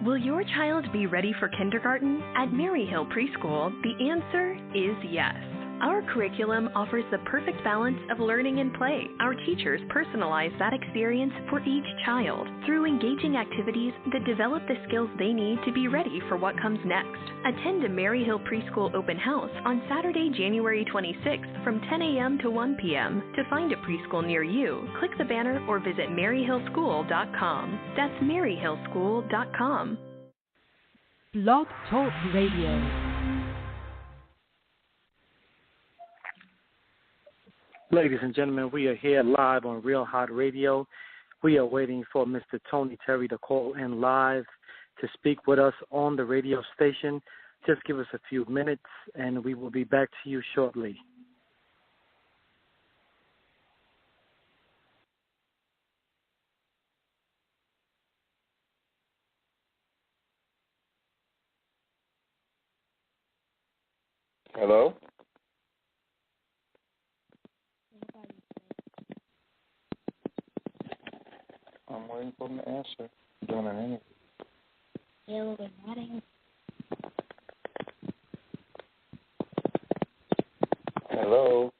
Will your child be ready for kindergarten? At Maryhill Preschool, the answer is yes. Our curriculum offers the perfect balance of learning and play. Our teachers personalize that experience for each child through engaging activities that develop the skills they need to be ready for what comes next. Attend a Maryhill Preschool open house on Saturday, January 26th from 10 a.m. to 1 p.m. To find a preschool near you, click the banner or visit maryhillschool.com. That's maryhillschool.com. Blog Talk Radio. Ladies and gentlemen, we are here live on Real Hot Radio. We are waiting for Mr. Tony Terry to call in live to speak with us on the radio station. Just give us a few minutes, and we will be back to you shortly. Hello? I'm waiting for him to answer. I'm doing an interview. Hello, good morning. Hello?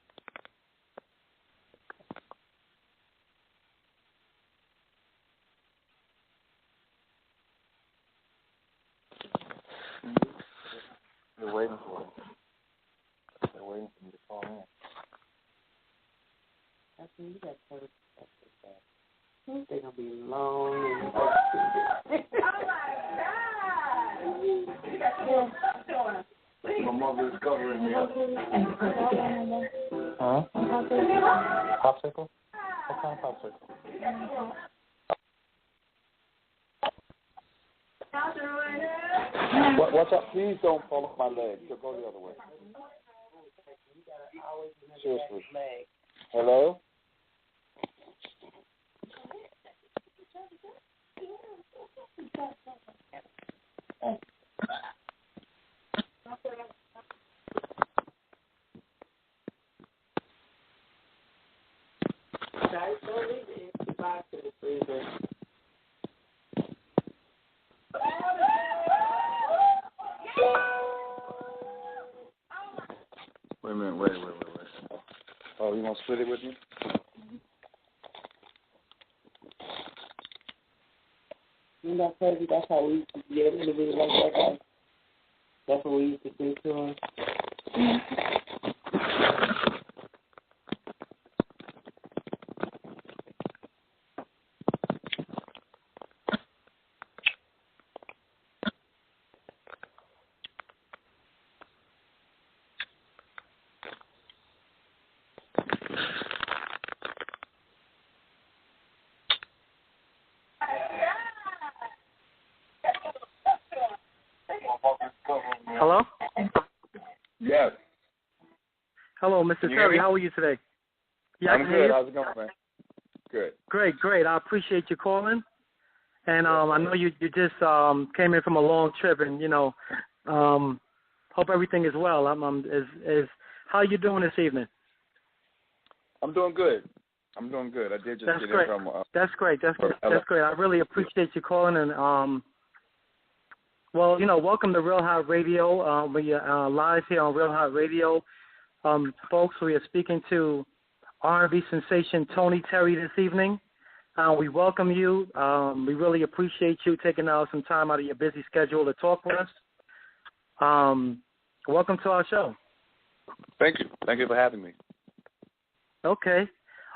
They're waiting for him. They're waiting for me to call in. That's when you got first. They're going to be long and Oh, my God! My mother is covering me up. Huh? Popsicle? What kind of popsicle? What's up? Please don't follow my leg. You'll go the other way. Seriously. Hello? Wait a minute, wait. Oh, you want to split it with me? Isn't that crazy? That's how we used to be able to be like that guy. That's what we used to do to him. Hello? Yes. Hello, Mr. Terry. How are you today? Yeah, I'm good. How's it going, man? Good. Great. I appreciate you calling. And I know you just came in from a long trip, and hope everything is well. How are you doing this evening? I'm doing good. I did just get in from. That's great. I really appreciate you calling, and welcome to Real Hot Radio. We are live here on Real Hot Radio. Folks, we are speaking to R&B sensation Tony Terry this evening. We welcome you. We really appreciate you taking some time out of your busy schedule to talk with us. Welcome to our show. Thank you. Thank you for having me. Okay.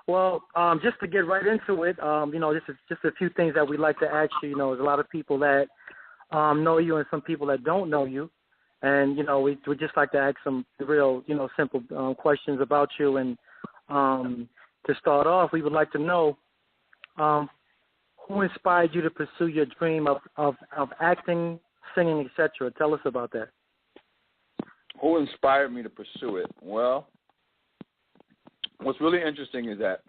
Well, just to get right into it, this is just a few things that we'd like to ask you. There's a lot of people that know you and some people that don't know you. And, we'd just like to ask some real, simple questions about you. And to start off, we would like to know who inspired you to pursue your dream of acting, singing, etc. Tell us about that. Who inspired me to pursue it? Well, what's really interesting is that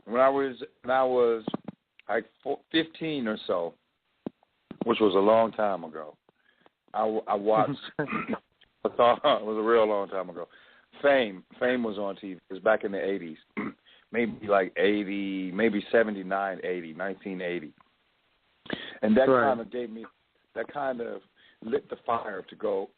when I was like 15 or so, which was a long time ago, I watched. I thought it was a real long time ago. Fame was on TV. It was back in the 80s, maybe like 80, maybe 79, 80, 1980. And that kind of gave me lit the fire to go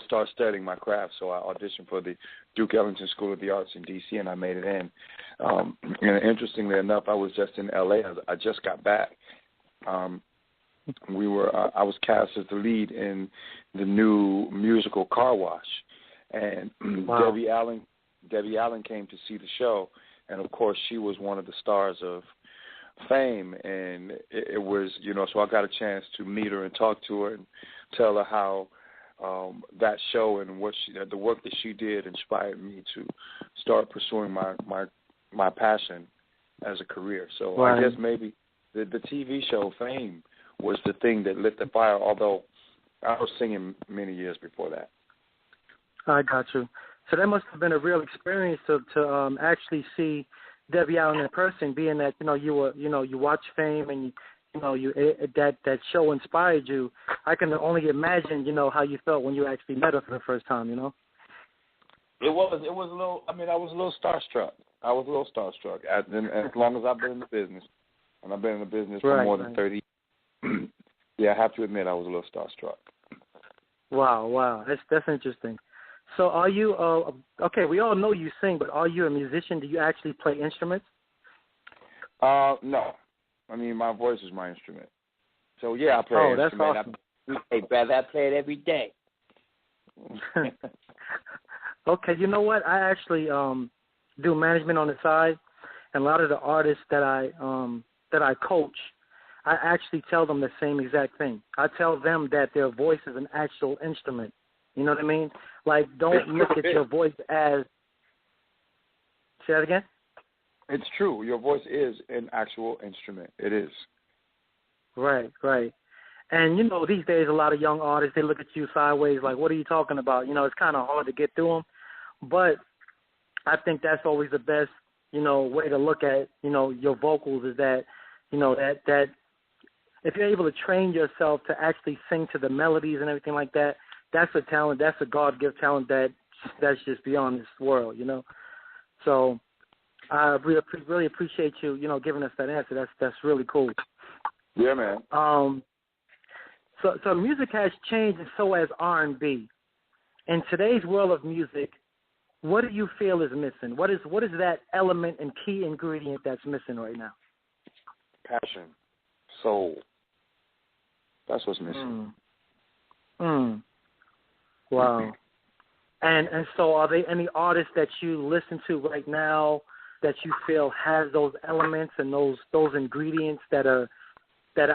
start studying my craft. So I auditioned for the Duke Ellington School of the Arts in D.C. and I made it in. And interestingly enough, I was just in L.A. I just got back. I was cast as the lead in the new musical Car Wash, and wow. Debbie Allen came to see the show, and of course she was one of the stars of Fame, and it was, so I got a chance to meet her and talk to her and tell her how that show and the work that she did inspired me to start pursuing my passion as a career. So right. I guess maybe the TV show Fame was the thing that lit the fire, although I was singing many years before that. I got you. So that must have been a real experience to actually see Debbie Allen in person, being that you watch Fame and that show inspired you. I can only imagine how you felt when you actually met her for the first time. It was a little. I was a little starstruck. As long as I've been in the business, and I've been in the business for more than 30. Yeah, I have to admit I was a little starstruck. Wow, that's interesting. So are you, okay, we all know you sing, but are you a musician? Do you actually play instruments? No. My voice is my instrument. So, yeah, I play an instrument. Awesome. Hey, brother, I play it every day. Okay, you know what? I actually do management on the side, and a lot of the artists that I coach, I actually tell them the same exact thing. I tell them that their voice is an actual instrument. You know what I mean? Like, don't look at your voice as... Say that again? It's true. Your voice is an actual instrument. It is. Right. And, these days a lot of young artists, they look at you sideways like, what are you talking about? It's kind of hard to get through them. But I think that's always the best, way to look at, your vocals is that, that if you're able to train yourself to actually sing to the melodies and everything like that, that's a talent. That's a God-given talent that's just beyond this world, So I really appreciate you, giving us that answer. That's really cool. Yeah, man. So music has changed, and so has R&B. In today's world of music, what do you feel is missing? What is that element and key ingredient that's missing right now? Passion, soul. That's what's missing. Wow. And so are there any artists that you listen to right now that you feel has those elements and those ingredients that are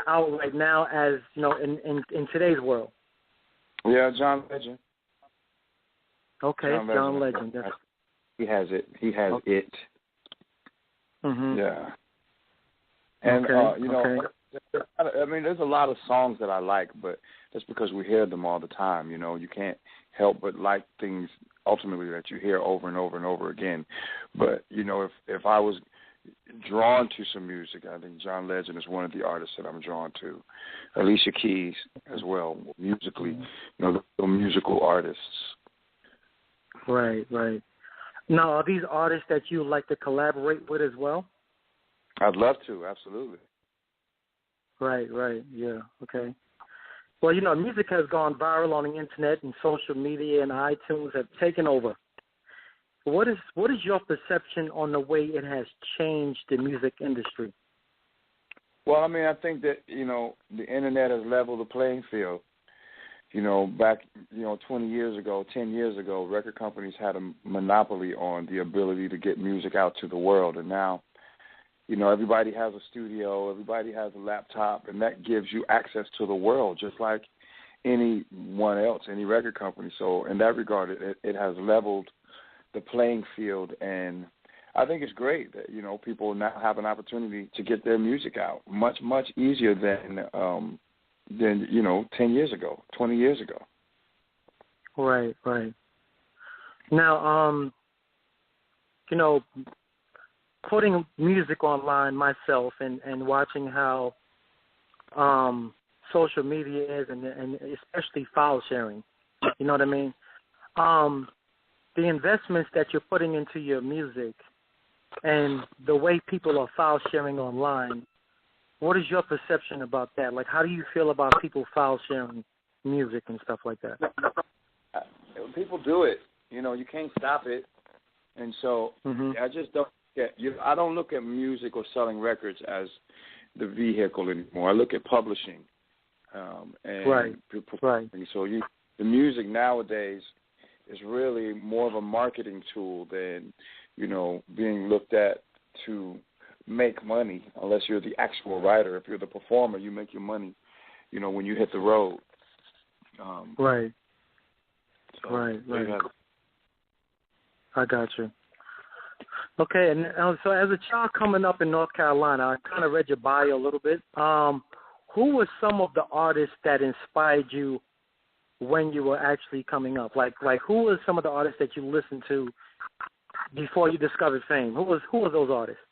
out right now as, in today's world? Yeah, John Legend. Okay, John Legend. He has it. He has it. Mm-hmm. Yeah. And, there's a lot of songs that I like, but that's because we hear them all the time. You can't help but like things ultimately that you hear over and over and over again. But, if I was drawn to some music, I think John Legend is one of the artists that I'm drawn to. Alicia Keys as well, musically, the musical artists. Right. Now, are these artists that you like to collaborate with as well? I'd love to, absolutely. Right, yeah, okay. Well, music has gone viral on the internet, and social media and iTunes have taken over. What is your perception on the way it has changed the music industry? Well, I think that, the internet has leveled the playing field. Back, 20 years ago, 10 years ago, record companies had a monopoly on the ability to get music out to the world. And now, everybody has a studio, everybody has a laptop, and that gives you access to the world, just like anyone else, any record company. So in that regard, it has leveled the playing field, and I think it's great that, people now have an opportunity to get their music out much, much easier than 10 years ago, 20 years ago. Right. Now, putting music online myself and watching how social media is, and especially file sharing, you know what I mean? The investments that you're putting into your music and the way people are file sharing online, what is your perception about that? Like, how do you feel about people file sharing music and stuff like that? People do it. You know, you can't stop it. And so I just don't get. I don't look at music or selling records as the vehicle anymore. I look at publishing. And so the music nowadays is really more of a marketing tool than, you know, being looked at to make money, unless you're the actual writer. If you're the performer, you make your money, you know, when you hit the road. Right. So I got you. Okay, and so as a child coming up in North Carolina, I kind of read your bio a little bit. Who were some of the artists that inspired you when you were actually coming up? Like who were some of the artists that you listened to before you discovered fame? Who were those artists?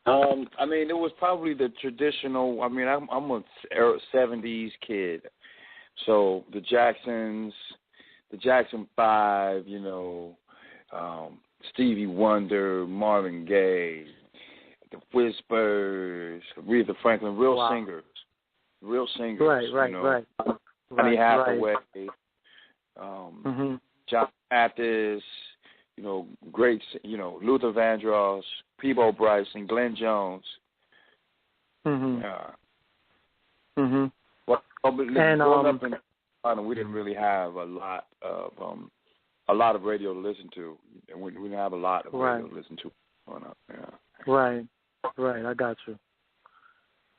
I mean, it was probably the traditional. I mean, I'm a 70s kid, so the Jacksons, the Jackson 5, you know, Stevie Wonder, Marvin Gaye, the Whispers, Aretha Franklin, real singers. Right. Honey Hathaway, John Mathis, you know, great, you know, Luther Vandross, Peabo Bryson, Glenn Jones. And growing up in Ghana, we didn't really have a lot of radio to listen to. We didn't have a lot of radio to listen to growing up. Yeah. Right. I got you.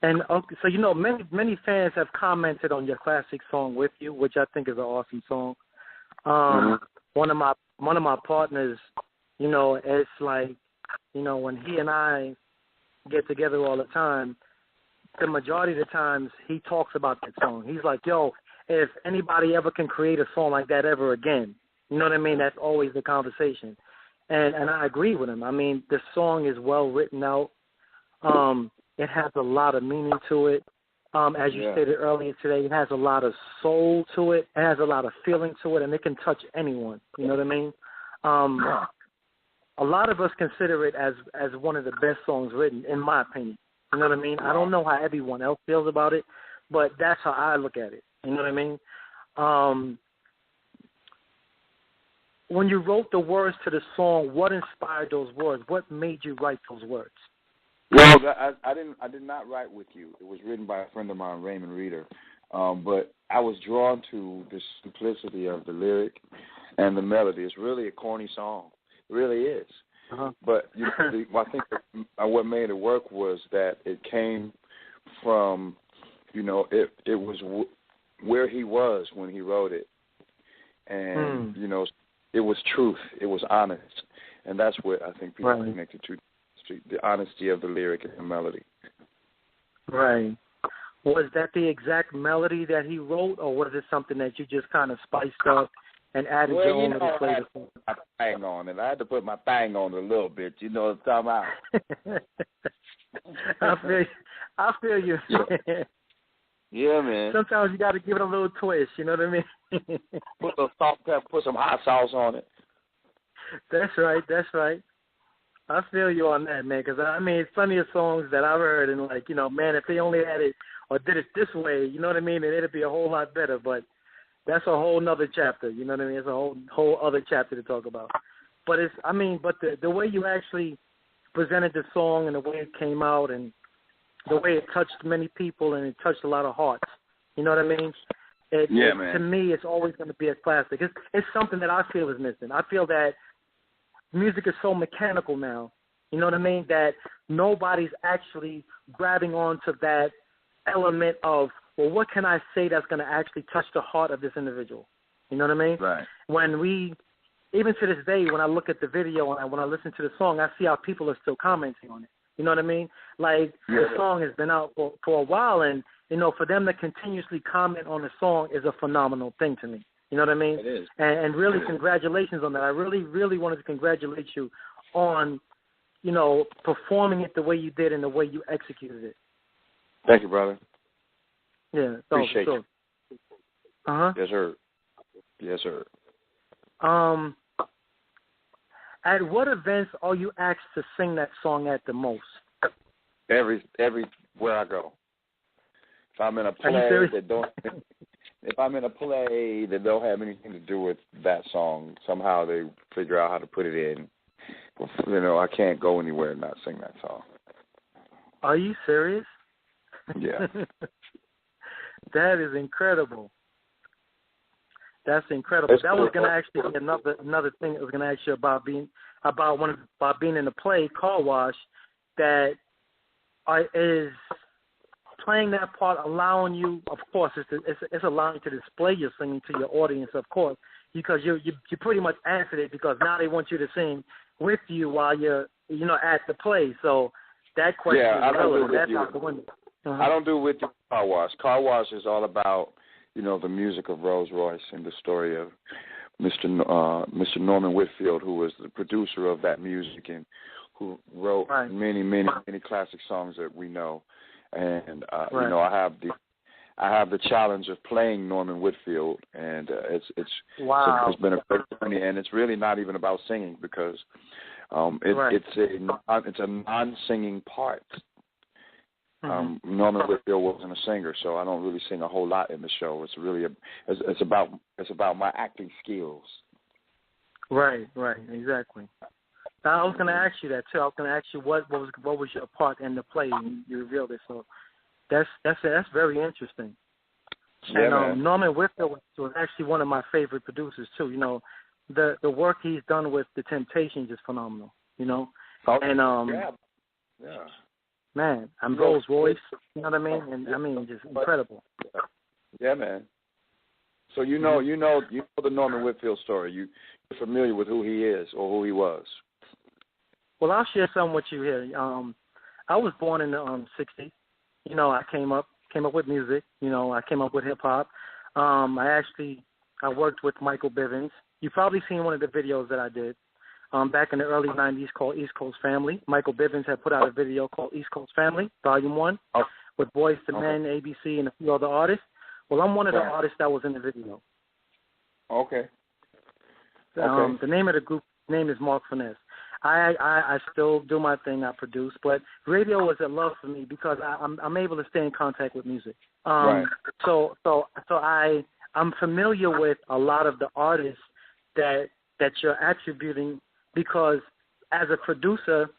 And okay, so, you know, many fans have commented on your classic song "With You," which I think is an awesome song. One of my partners, you know, it's like, you know, when he and I get together all the time, the majority of the times he talks about that song. He's like, yo, if anybody ever can create a song like that ever again, you know what I mean? That's always the conversation. And I agree with him. I mean, the song is well written out. It has a lot of meaning to it. As you stated earlier today, it has a lot of soul to it. It has a lot of feeling to it, and it can touch anyone. You know what I mean? A lot of us consider it as one of the best songs written, in my opinion. You know what I mean? I don't know how everyone else feels about it, but that's how I look at it. You know what I mean? When you wrote the words to the song, what inspired those words? What made you write those words? Well, I did not write With You. It was written by a friend of mine, Raymond Reeder. But I was drawn to the simplicity of the lyric and the melody. It's really a corny song. It really is. But you know, I think what made it work was that it came from, you know, it was where he was when he wrote it. And, you know, it was truth. It was honest. And that's what I think people connected to. The honesty of the lyric and the melody. Right. Was that the exact melody that he wrote, or was it something that you just kind of spiced up and added your own little flavor? I bang on it. I had to put my bang on it a little bit. You know what I'm talking about? I feel you. Yeah, man. Sometimes you got to give it a little twist. You know what I mean? Put a salt pepper, put some hot sauce on it. That's right. I feel you on that, man, because, I mean, it's plenty of songs that I've heard and, like, you know, man, if they only had it or did it this way, you know what I mean, then it'd be a whole lot better. But that's a whole nother chapter, you know what I mean? It's a whole other chapter to talk about. But the way you actually presented the song and the way it came out and the way it touched many people and it touched a lot of hearts, you know what I mean? Man. To me, it's always going to be a classic. It's something that I feel is missing. I feel that music is so mechanical now, you know what I mean, that nobody's actually grabbing onto that element of, well, what can I say that's going to actually touch the heart of this individual? You know what I mean? Right. Even to this day, when I look at the video and when I listen to the song, I see how people are still commenting on it. You know what I mean? Like, the song has been out for a while, and, you know, for them to continuously comment on the song is a phenomenal thing to me. You know what I mean? It is. And really, congratulations on that. I really, really wanted to congratulate you on, you know, performing it the way you did and the way you executed it. Thank you, brother. Yeah. Appreciate you. Yes, sir. At what events are you asked to sing that song at the most? Everywhere I go. If I'm in a play if I'm in a play that don't have anything to do with that song, somehow they figure out how to put it in. You know, I can't go anywhere and not sing that song. Are you serious? Yeah. That is incredible. That's incredible. That was going to actually be another thing. I was going to ask you about being in a play, Car Wash, that is playing that part, allowing you. Of course, it's allowing you to display your singing to your audience, of course, because you pretty much answered it, because now they want you to sing with you while you're at the play. So that question is relevant. That's out the window. Uh-huh. I don't do with you Car Wash. Car Wash is all about the music of Rose Royce and the story of Mr. Norman Whitfield, who was the producer of that music and who wrote many classic songs that we know. And I have the challenge of playing Norman Whitfield, and it's been a great journey, and it's really not even about singing, because it's a non-singing part. Norman Whitfield wasn't a singer, so I don't really sing a whole lot in the show. It's really it's about my acting skills. Right, exactly. Now, I was going to ask you that too. I was going to ask you what was your part in the play, and you revealed it. So that's very interesting. Yeah, and Norman Whitfield was actually one of my favorite producers too. The work he's done with The Temptations is phenomenal. Man, I'm Rose Royce, you know what I mean? And I mean, just incredible. Yeah, man. So you know the Norman Whitfield story. You're familiar with who he is or who he was. Well, I'll share some with you here. I was born in the 60s. I came up with music. I came up with hip hop. I worked with Michael Bivins. You've probably seen one of the videos that I did. Back in the early 90s, called East Coast Family. Michael Bivins had put out a video called East Coast Family, Volume 1, with Boyz II Men, ABC, and a few other artists. Well, I'm one of the artists that was in the video. Okay. The name of the group is Mark Finesse. I still do my thing. I produce, but radio was a love for me because I'm able to stay in contact with music. So I'm familiar with a lot of the artists that you're attributing, because as a producer,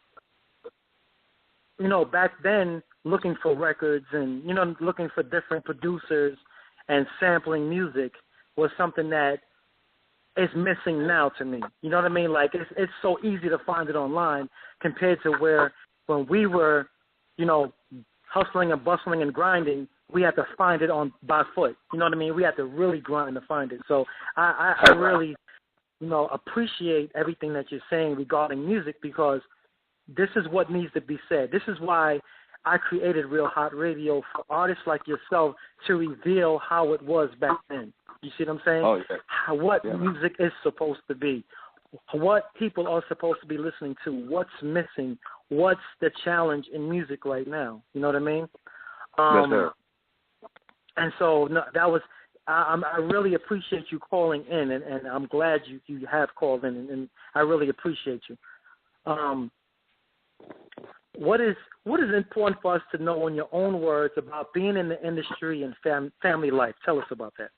back then, looking for records and, looking for different producers and sampling music was something that is missing now to me. You know what I mean? Like, it's so easy to find it online compared to when we were, hustling and bustling and grinding, we had to find it by foot. You know what I mean? We had to really grind to find it. So I really appreciate everything that you're saying regarding music, because this is what needs to be said. This is why I created Real Hot Radio, for artists like yourself to reveal how it was back then. You see what I'm saying? Oh, yeah. What music is supposed to be, what people are supposed to be listening to, what's missing, what's the challenge in music right now. You know what I mean? Yes, sir. And so that was... I really appreciate you calling in, and I'm glad you have called in, and I really appreciate you. What is important for us to know in your own words about being in the industry and family life? Tell us about that.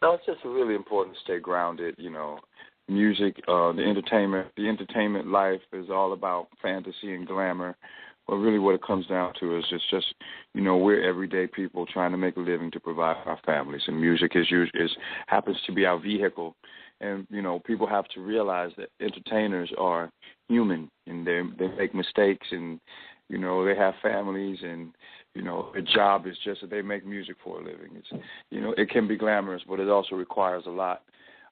Well, it's just really important to stay grounded. Music, the entertainment life is all about fantasy and glamour. But really what it comes down to is it's just, we're everyday people trying to make a living to provide for our families. And music happens to be our vehicle. And, people have to realize that entertainers are human, and they make mistakes, and, they have families, and, their job is just that they make music for a living. It's, it can be glamorous, but it also requires a lot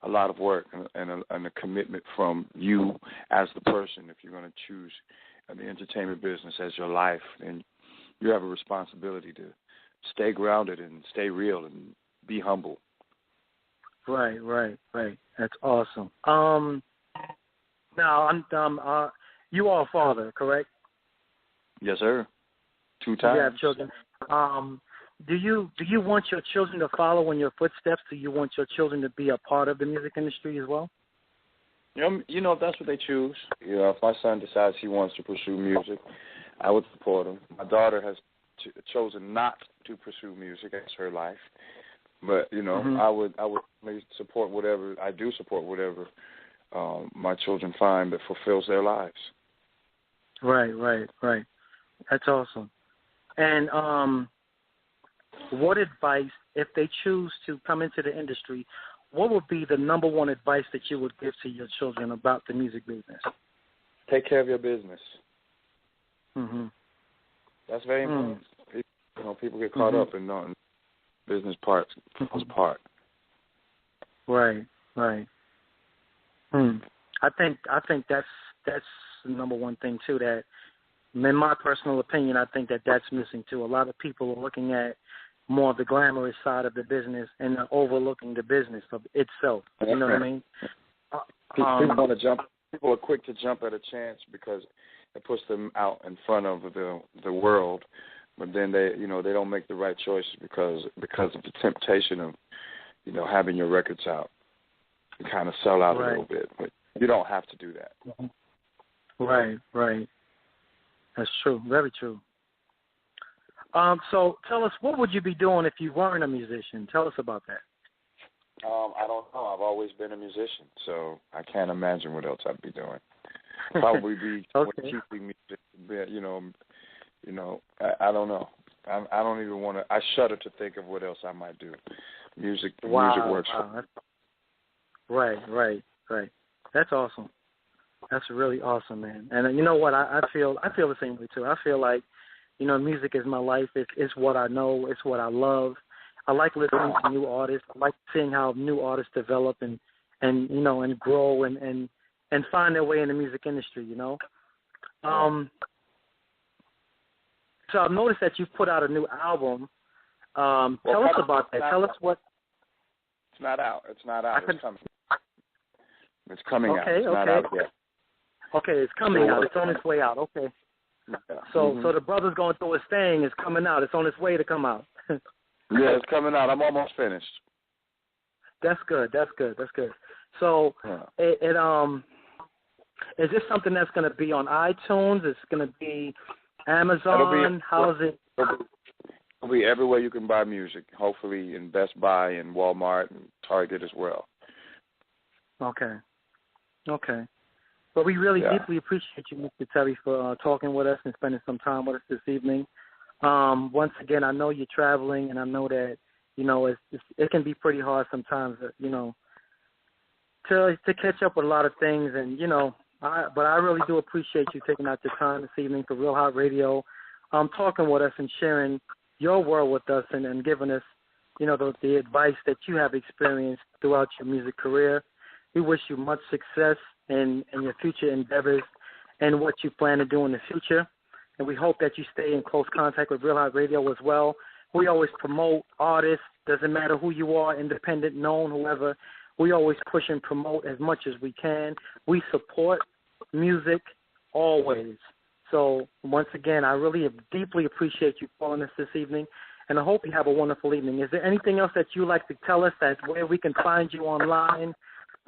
of work and a commitment from you as the person. If you're going to choose the entertainment business as your life, and you have a responsibility to stay grounded and stay real and be humble. Right. That's awesome. Now, you are a father, correct? Yes, sir. 2 times. You have children. Do you want your children to follow in your footsteps? Do you want your children to be a part of the music industry as well? If that's what they choose. If my son decides he wants to pursue music, I would support him. My daughter has chosen not to pursue music as her life. But I would support whatever my children find that fulfills their lives. Right. That's awesome. And what advice, if they choose to come into the industry, what would be the number one advice that you would give to your children about the music business? Take care of your business. Mm-hmm. That's very important. People get caught up in business parts falls apart. Right. I think that's the number one thing too. That, in my personal opinion, I think that's missing too. A lot of people are looking at more of the glamorous side of the business and overlooking the business of itself. You know what I mean? People are quick to jump at a chance because it puts them out in front of the world, but then they don't make the right choices because of the temptation of having your records out. You kind of sell out a little bit, but you don't have to do that. Right. That's true. Very true. So tell us, what would you be doing if you weren't a musician? Tell us about that. I don't know. I've always been a musician, so I can't imagine what else I'd be doing. Probably be keeping music. I don't know. I don't even want to. I shudder to think of what else I might do. Music works. Wow. Right. That's awesome. That's really awesome, man. And you know what? I feel the same way too. I feel like, music is my life. It's what I know. It's what I love. I like listening to new artists. I like seeing how new artists develop and grow and find their way in the music industry. So I've noticed that you've put out a new album. Tell us about that. Tell us what. It's not out. It's coming. It's coming out. It's not out yet. Okay, it's coming out. It's on its way out. Okay. Yeah. So the brother's going through his thing. It's coming out. It's on its way to come out. Yeah, it's coming out. I'm almost finished. That's good. So is this something that's going to be on iTunes? It's going to be Amazon? How is it? It'll be everywhere you can buy music. Hopefully in Best Buy and Walmart and Target as well. Okay. Well, we really deeply appreciate you, Mr. Terry, for talking with us and spending some time with us this evening. Once again, I know you're traveling, and I know that it can be pretty hard sometimes, to catch up with a lot of things, and but I really do appreciate you taking out the time this evening for Real Hot Radio, talking with us and sharing your world with us and giving us, the advice that you have experienced throughout your music career. We wish you much success in your future endeavors and what you plan to do in the future. And we hope that you stay in close contact with Real Hot Radio as well. We always promote artists, doesn't matter who you are, independent, known, whoever. We always push and promote as much as we can. We support music always. So once again, I really deeply appreciate you calling us this evening, and I hope you have a wonderful evening. Is there anything else that you'd like to tell us, that where we can find you online,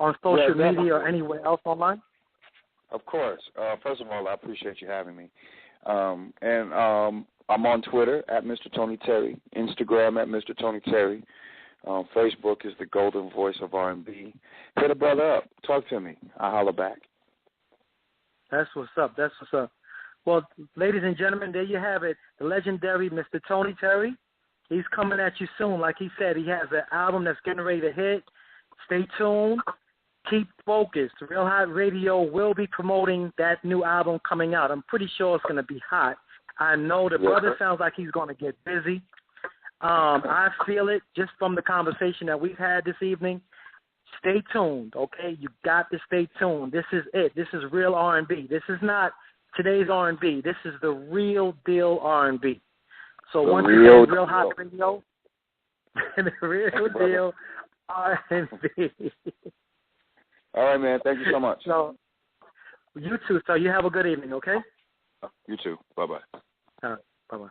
on social media, or anywhere else online? Of course. First of all, I appreciate you having me. And I'm on Twitter at Mr. Tony Terry, Instagram at Mr. Tony Terry. Facebook is the Golden Voice of R&B. Hit a brother up. Talk to me. I'll holler back. That's what's up. Well, ladies and gentlemen, there you have it. The legendary Mr. Tony Terry. He's coming at you soon. Like he said, he has an album that's getting ready to hit. Stay tuned. Keep focused. Real Hot Radio will be promoting that new album coming out. I'm pretty sure it's going to be hot. I know the brother sounds like he's going to get busy. I feel it just from the conversation that we've had this evening. Stay tuned, okay? You got to stay tuned. This is it. This is real R&B. This is not today's R&B. This is the real deal R&B. So once again, Real Hot Radio, the real deal R&B. All right, man. Thank you so much. So, you too. So you have a good evening, okay? You too. Bye-bye. All right. Bye-bye.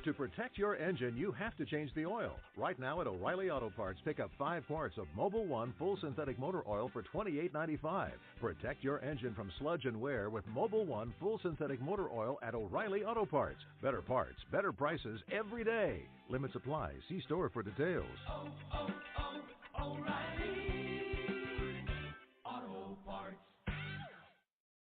To protect your engine, you have to change the oil. Right now at O'Reilly Auto Parts, pick up 5 quarts of Mobil 1 full synthetic motor oil for $28.95. Protect your engine from sludge and wear with Mobil 1 full synthetic motor oil at O'Reilly Auto Parts. Better parts, better prices every day. Limit supply. See store for details. O'Reilly.